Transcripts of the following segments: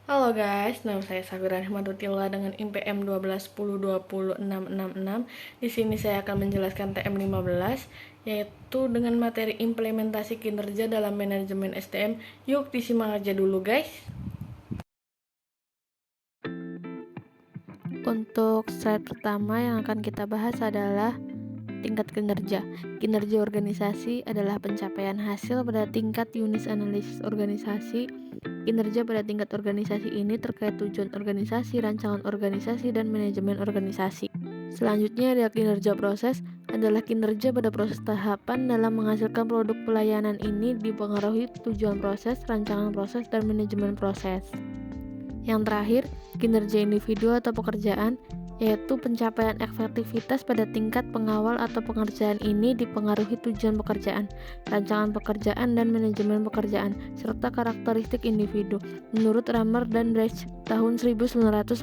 Halo guys, nama saya Safira Rahmatullah dengan IPM 1210200666. Di sini saya akan menjelaskan TM 15 yaitu dengan materi implementasi kinerja dalam manajemen SDM. Yuk disimak aja dulu guys. Untuk slide pertama yang akan kita bahas adalah tingkat kinerja. Kinerja organisasi adalah pencapaian hasil pada tingkat unit analisis organisasi. Kinerja pada tingkat organisasi ini terkait tujuan organisasi, rancangan organisasi, dan manajemen organisasi. Selanjutnya ada kinerja proses, adalah kinerja pada proses tahapan dalam menghasilkan produk pelayanan ini dipengaruhi tujuan proses, rancangan proses, dan manajemen proses. Yang terakhir, kinerja individu atau pekerjaan, yaitu pencapaian efektivitas pada tingkat pengawal atau pengerjaan ini dipengaruhi tujuan pekerjaan, rancangan pekerjaan, dan manajemen pekerjaan, serta karakteristik individu, menurut Ramer dan Reich tahun 1996.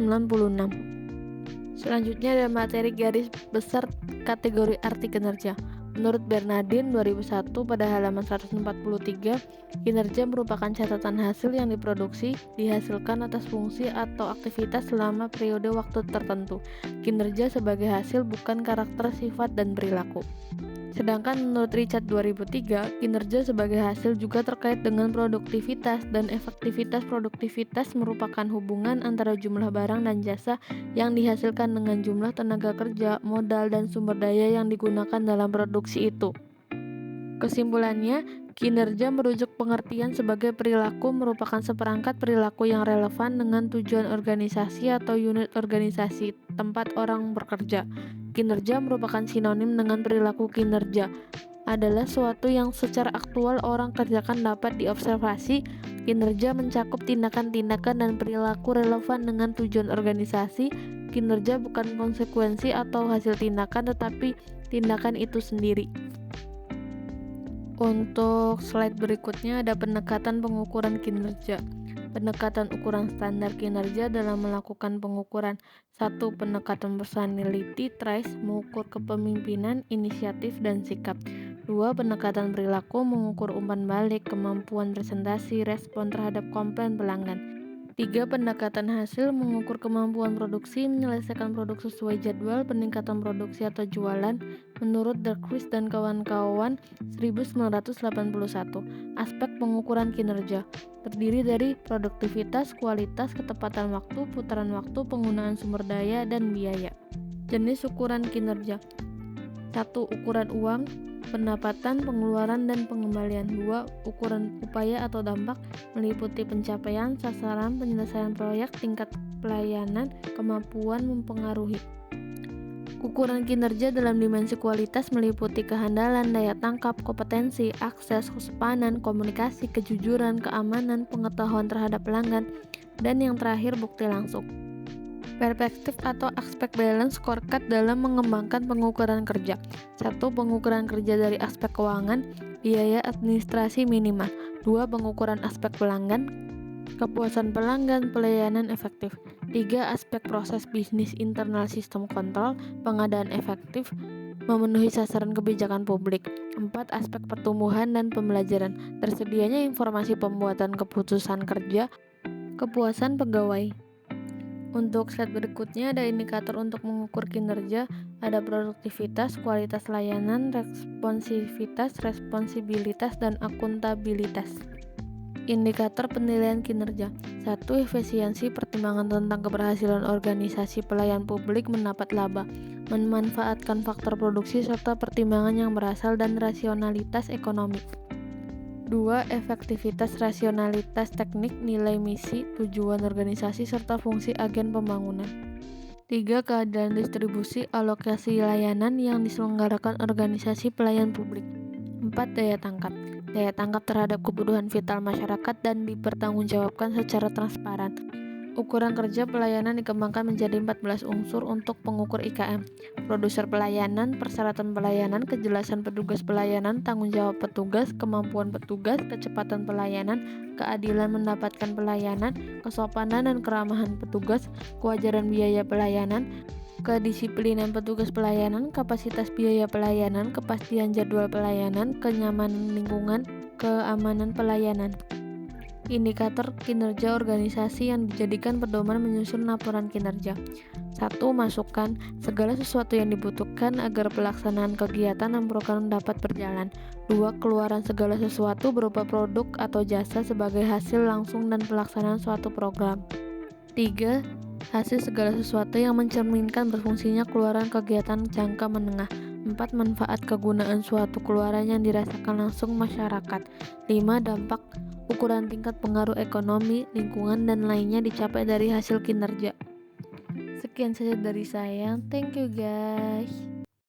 Selanjutnya ada materi garis besar kategori arti kinerja. Menurut Bernardin 2001 pada halaman 143, kinerja merupakan catatan hasil yang diproduksi, dihasilkan atas fungsi atau aktivitas selama periode waktu tertentu. Kinerja sebagai hasil bukan karakter, sifat, dan perilaku. Sedangkan menurut Richard 2003, kinerja sebagai hasil juga terkait dengan produktivitas dan efektivitas. Produktivitas merupakan hubungan antara jumlah barang dan jasa yang dihasilkan dengan jumlah tenaga kerja, modal, dan sumber daya yang digunakan dalam produksi itu. Kesimpulannya, kinerja merujuk pengertian sebagai perilaku merupakan seperangkat perilaku yang relevan dengan tujuan organisasi atau unit organisasi tempat orang bekerja. Kinerja merupakan sinonim dengan perilaku. Kinerja adalah suatu yang secara aktual orang kerjakan dapat diobservasi. Kinerja mencakup tindakan-tindakan dan perilaku relevan dengan tujuan organisasi. Kinerja bukan konsekuensi atau hasil tindakan, tetapi tindakan itu sendiri. Untuk slide berikutnya ada pendekatan pengukuran kinerja. Pendekatan ukuran standar kinerja dalam melakukan pengukuran. 1. Pendekatan personality trace mengukur kepemimpinan, inisiatif, dan sikap. 2. Pendekatan perilaku mengukur umpan balik, kemampuan presentasi, respon terhadap komplain pelanggan. 3. Pendekatan hasil mengukur kemampuan produksi, menyelesaikan produk sesuai jadwal, peningkatan produksi atau jualan. Menurut Darkwist dan kawan-kawan 1981, aspek pengukuran kinerja terdiri dari produktivitas, kualitas, ketepatan waktu, putaran waktu, penggunaan sumber daya, dan biaya. Jenis ukuran kinerja. 1. Ukuran uang, pendapatan, pengeluaran, dan pengembalian. 2. Ukuran upaya atau dampak, meliputi pencapaian, sasaran, penyelesaian proyek, tingkat pelayanan, kemampuan mempengaruhi. Ukuran kinerja dalam dimensi kualitas meliputi kehandalan, daya tangkap, kompetensi, akses, kesopanan, komunikasi, kejujuran, keamanan, pengetahuan terhadap pelanggan, dan yang terakhir bukti langsung. Perspektif atau aspek balance scorecard dalam mengembangkan pengukuran kerja. 1. Pengukuran kerja dari aspek keuangan, biaya administrasi minimal. 2. Pengukuran aspek pelanggan, kepuasan pelanggan, pelayanan efektif. 3. Aspek proses bisnis internal sistem kontrol, pengadaan efektif, memenuhi sasaran kebijakan publik. 4. Aspek pertumbuhan dan pembelajaran, tersedianya informasi pembuatan keputusan kerja, kepuasan pegawai. Untuk slide berikutnya ada indikator untuk mengukur kinerja, ada produktivitas, kualitas layanan, responsivitas, responsibilitas, dan akuntabilitas. Indikator penilaian kinerja. 1. Efisiensi, pertimbangan tentang keberhasilan organisasi pelayan publik mendapat laba, memanfaatkan faktor produksi serta pertimbangan yang berasal dan rasionalitas ekonomi. 2. Efektivitas, rasionalitas teknik, nilai misi, tujuan organisasi, serta fungsi agen pembangunan. 3. Keadilan distribusi, alokasi layanan yang diselenggarakan organisasi pelayan publik. 4. Daya tangkap. Daya tangkap terhadap kebutuhan vital masyarakat dan dipertanggungjawabkan secara transparan. Ukuran kerja pelayanan dikembangkan menjadi 14 unsur untuk pengukur IKM. Produser pelayanan, persyaratan pelayanan, kejelasan petugas pelayanan, tanggung jawab petugas, kemampuan petugas, kecepatan pelayanan, keadilan mendapatkan pelayanan, kesopanan dan keramahan petugas, kewajaran biaya pelayanan, kedisiplinan petugas pelayanan, kapasitas biaya pelayanan, kepastian jadwal pelayanan, kenyamanan lingkungan, keamanan pelayanan. Indikator kinerja organisasi yang dijadikan pedoman menyusun laporan kinerja. 1. Masukkan segala sesuatu yang dibutuhkan agar pelaksanaan kegiatan dan program dapat berjalan. 2. Keluaran segala sesuatu berupa produk atau jasa sebagai hasil langsung dan pelaksanaan suatu program. 3. Hasil segala sesuatu yang mencerminkan berfungsinya keluaran kegiatan jangka menengah. 4. Manfaat kegunaan suatu keluaran yang dirasakan langsung masyarakat. 5. Dampak ukuran tingkat pengaruh ekonomi, lingkungan, dan lainnya dicapai dari hasil kinerja. Sekian saja dari saya. Thank you guys.